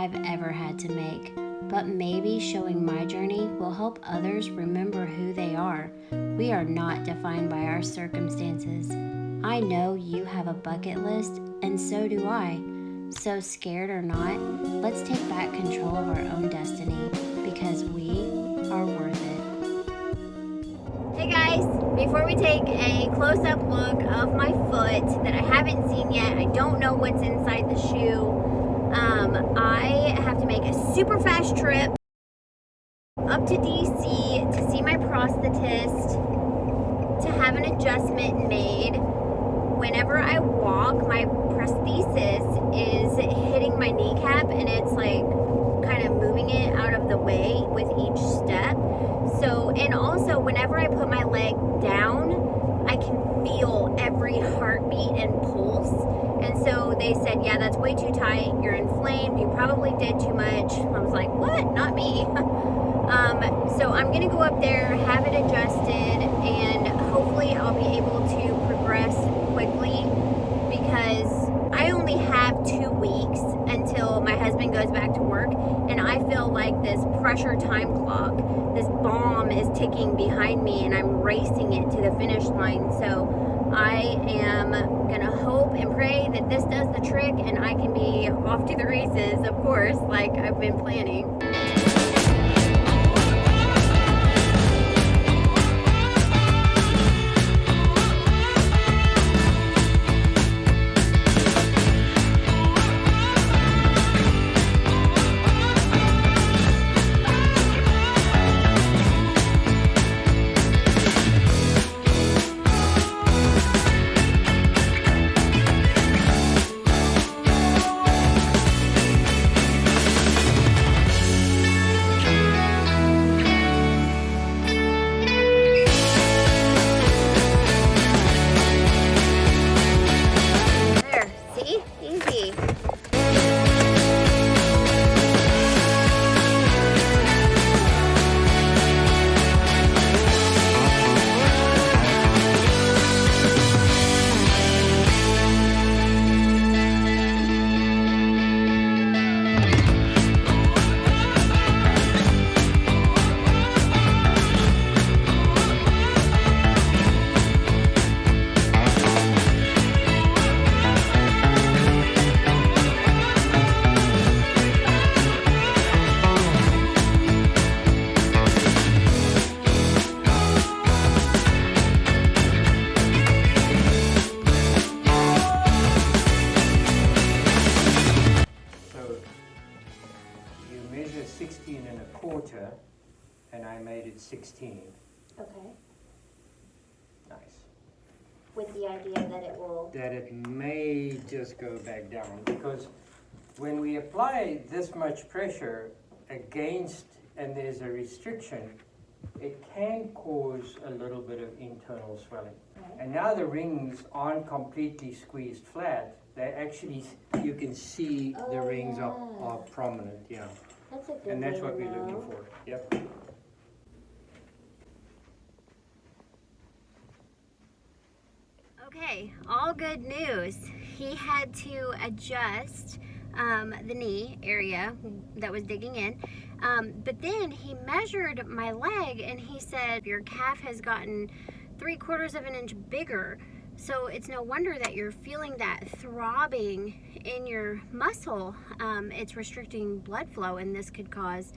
I've ever had to make, but maybe showing my journey will help others remember who they are. We are not defined by our circumstances. I know you have a bucket list, and so do I. So scared or not, let's take back control of our own destiny, because we are worth it. Hey guys, before we take a close-up look of my foot that I haven't seen yet, I don't know what's inside the shoe. I have to make a super fast trip up to DC to see my prosthetist to have an adjustment made. Whenever I walk, my prosthesis is hitting my kneecap and it's like kind of moving it out of the way with each step. So, and also whenever I put my leg down, I can feel every heartbeat and pulse. And so they said, yeah, that's way too tight. You're inflamed. You probably did too much. I was like, what? Not me. So I'm going to go up there, have it adjusted, and hopefully I'll be able to progress quickly because I only have 2 weeks until my husband goes back to work, and I feel like this pressure time clock, this bomb is ticking behind me and I'm racing it to the finish line. So I am gonna hope and pray that this does the trick and I can be off to the races, of course, like I've been planning. You measure 16 1/4 and I made it 16. Okay. Nice. With the idea that it will... That it may just go back down, because when we apply this much pressure against and there's a restriction, it can cause a little bit of internal swelling. Right. And now the rings aren't completely squeezed flat. They actually, you can see the rings are prominent, yeah. That's a good And that's way what to we're know. looking for. Yep. Okay, all good news. He had to adjust the knee area that was digging in. But then he measured my leg and he said, your calf has gotten 3/4 of an inch bigger. So it's no wonder that you're feeling that throbbing in your muscle. It's restricting blood flow, and this could cause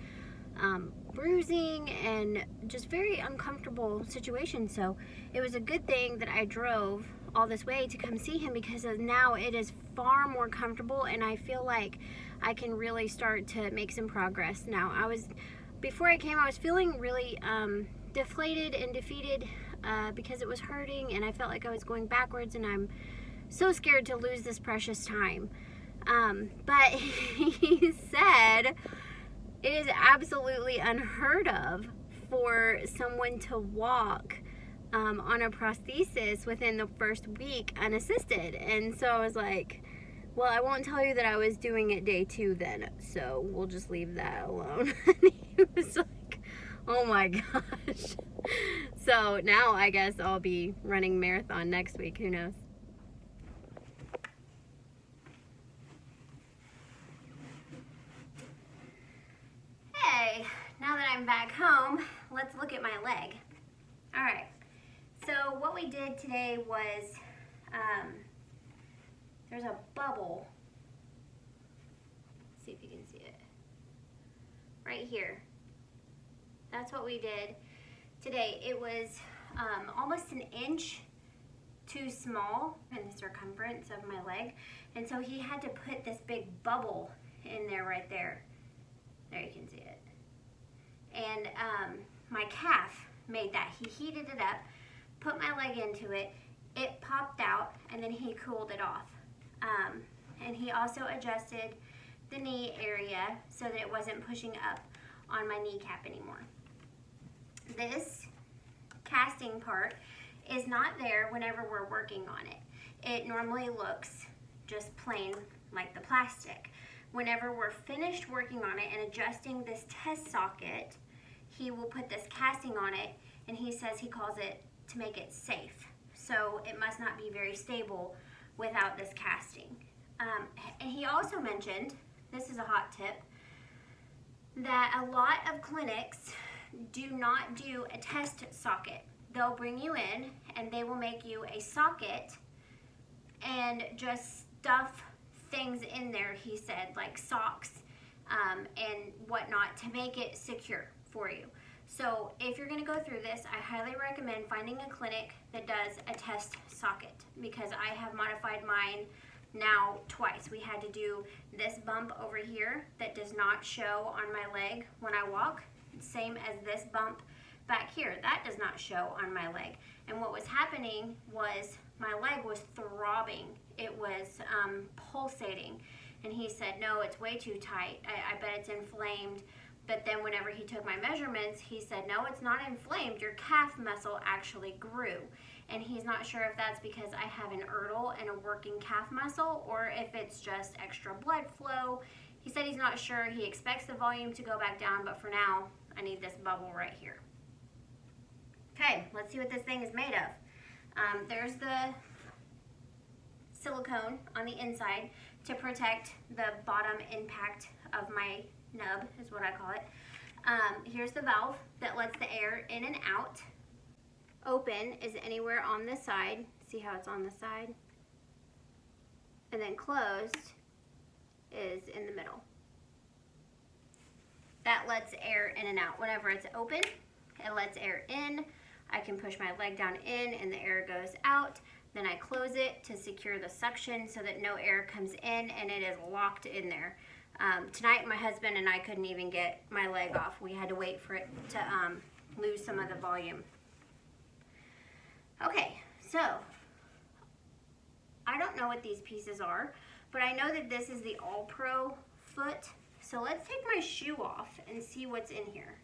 bruising and just very uncomfortable situation. So it was a good thing that I drove all this way to come see him, because now it is far more comfortable and I feel like I can really start to make some progress now. Before I came, I was feeling really deflated and defeated because it was hurting and I felt like I was going backwards, and I'm so scared to lose this precious time. But he said it is absolutely unheard of for someone to walk on a prosthesis within the first week unassisted. And so I was like, well, I won't tell you that I was doing it day 2 then, so we'll just leave that alone. And he was like, oh my gosh. So now I guess I'll be running marathon next week, who knows. home, let's look at my leg. All right, so what we did today was, there's a bubble. Let's see if you can see it. Right here. That's what we did today. It was almost an inch too small in the circumference of my leg, and so he had to put this big bubble in there right there. There, you can see it. And my calf made that. He heated it up, put my leg into it, it popped out, and then he cooled it off. And he also adjusted the knee area so that it wasn't pushing up on my kneecap anymore. This casting part is not there whenever we're working on it. It normally looks just plain like the plastic. Whenever we're finished working on it and adjusting this test socket, he will put this casting on it, and he says he calls it to make it safe. So it must not be very stable without this casting. And he also mentioned, this is a hot tip, that a lot of clinics do not do a test socket. They'll bring you in and they will make you a socket and just stuff things in there, he said, like socks and whatnot, to make it secure for you. So if you're going to go through this, I highly recommend finding a clinic that does a test socket, because I have modified mine now twice. We had to do this bump over here that does not show on my leg when I walk, same as this bump back here. That does not show on my leg. And what was happening was my leg was throbbing. It was pulsating. And he said, no, it's way too tight. I bet it's inflamed. But then whenever he took my measurements, he said, no, it's not inflamed. Your calf muscle actually grew. And he's not sure if that's because I have an girdle and a working calf muscle, or if it's just extra blood flow. He said he's not sure. He expects the volume to go back down, but for now, I need this bubble right here. Okay, let's see what this thing is made of. There's the silicone on the inside to protect the bottom impact of my nub, is what I call it. Here's the valve that lets the air in and out. Open is anywhere on this side. See how it's on the side? And then closed is in the middle. That lets air in and out. Whenever it's open, it lets air in. I can push my leg down in and the air goes out. Then I close it to secure the suction so that no air comes in and it is locked in there. Tonight my husband and I couldn't even get my leg off. We had to wait for it to lose some of the volume. Okay, so I don't know what these pieces are, but I know that this is the AllPro foot. So let's take my shoe off and see what's in here.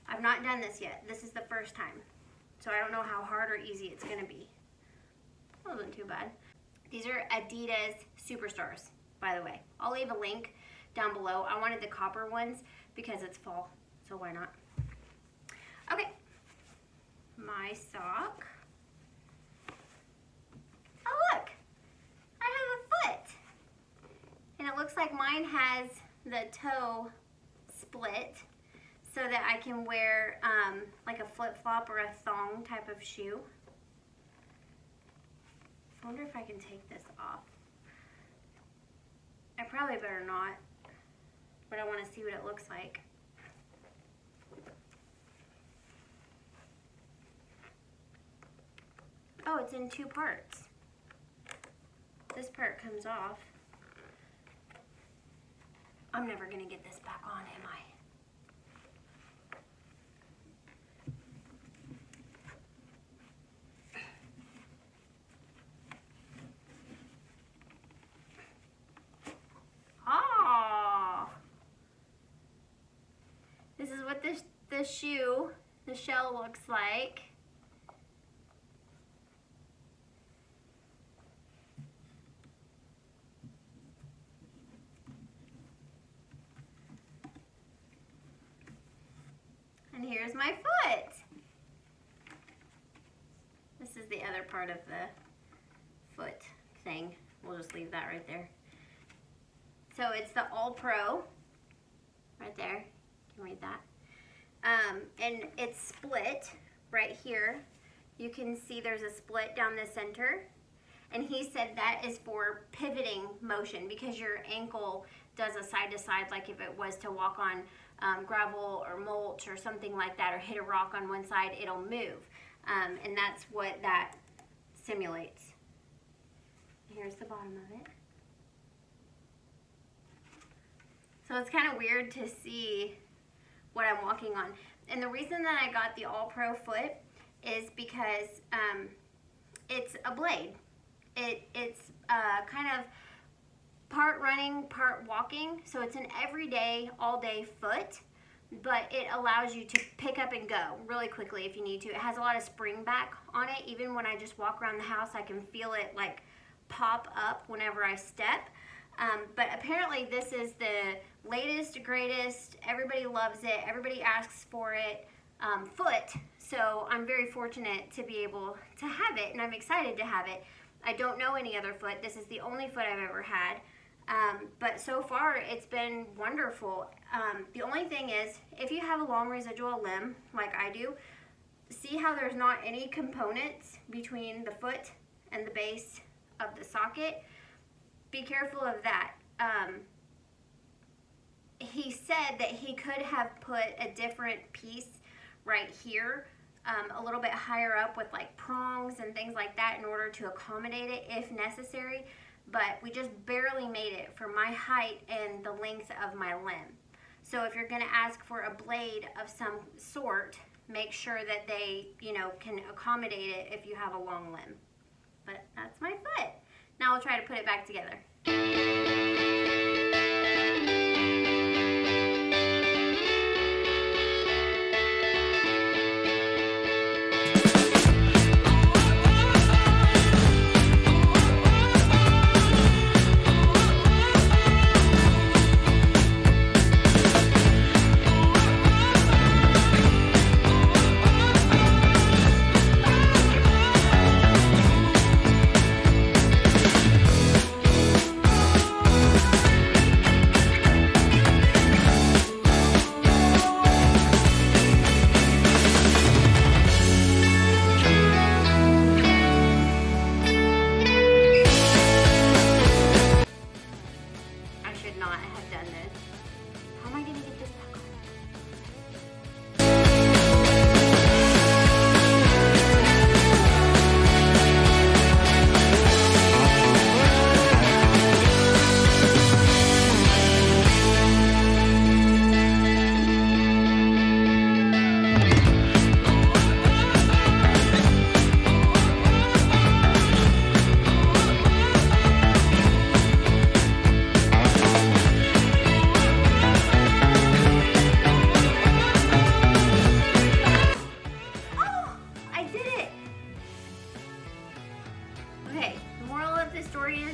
I've not done this yet. This is the first time. So I don't know how hard or easy it's gonna be. That wasn't too bad. These are Adidas Superstars, by the way. I'll leave a link down below. I wanted the copper ones because it's fall, so why not? Okay, my sock. Oh look, I have a foot. And it looks like mine has the toe split so that I can wear like a flip-flop or a thong type of shoe. I wonder if I can take this off. I probably better not, but I want to see what it looks like. Oh, it's in two parts. This part comes off. I'm never gonna get this back on, am I? Ah! This is what this shoe, the shell looks like. And here's my foot. This is the other part of the foot thing. We'll just leave that right there. So it's the AllPro, right there. You can read that. and it's split right here. You can see there's a split down the center. And he said that is for pivoting motion, because your ankle does a side to side, like if it was to walk on gravel or mulch or something like that, or hit a rock on one side, it'll move. And that's what that simulates. Here's the bottom of it. So it's kind of weird to see what I'm walking on. And the reason that I got the AllPro foot is because it's a blade. It's kind of part running, part walking. So it's an everyday, all day foot, but it allows you to pick up and go really quickly if you need to. It has a lot of spring back on it. Even when I just walk around the house, I can feel it like pop up whenever I step. But apparently this is the latest, greatest, everybody loves it, everybody asks for it, foot. So I'm very fortunate to be able to have it, and I'm excited to have it. I don't know any other foot. This is the only foot I've ever had. But so far it's been wonderful. The only thing is, if you have a long residual limb like I do, see how there's not any components between the foot and the base of the socket? Be careful of that. He said that he could have put a different piece right here, a little bit higher up with like prongs and things like that in order to accommodate it if necessary, but we just barely made it for my height and the length of my limb. So if you're going to ask for a blade of some sort, make sure that they, can accommodate it if you have a long limb. But that's my foot. Now I'll try to put it back together.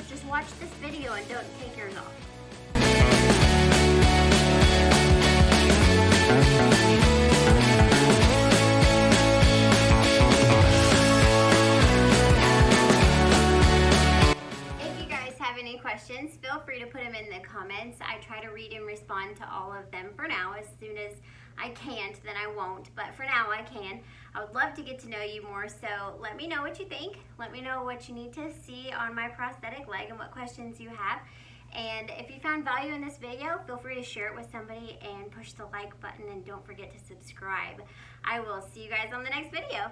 Just watch this video and don't take yours off. If you guys have any questions, feel free to put them in the comments. I try to read and respond to all of them for now. As soon as I can't, then I won't, but for now I can. I would love to get to know you more, so let me know what you think. Let me know what you need to see on my prosthetic leg and what questions you have. And if you found value in this video, feel free to share it with somebody and push the like button, and don't forget to subscribe. I will see you guys on the next video.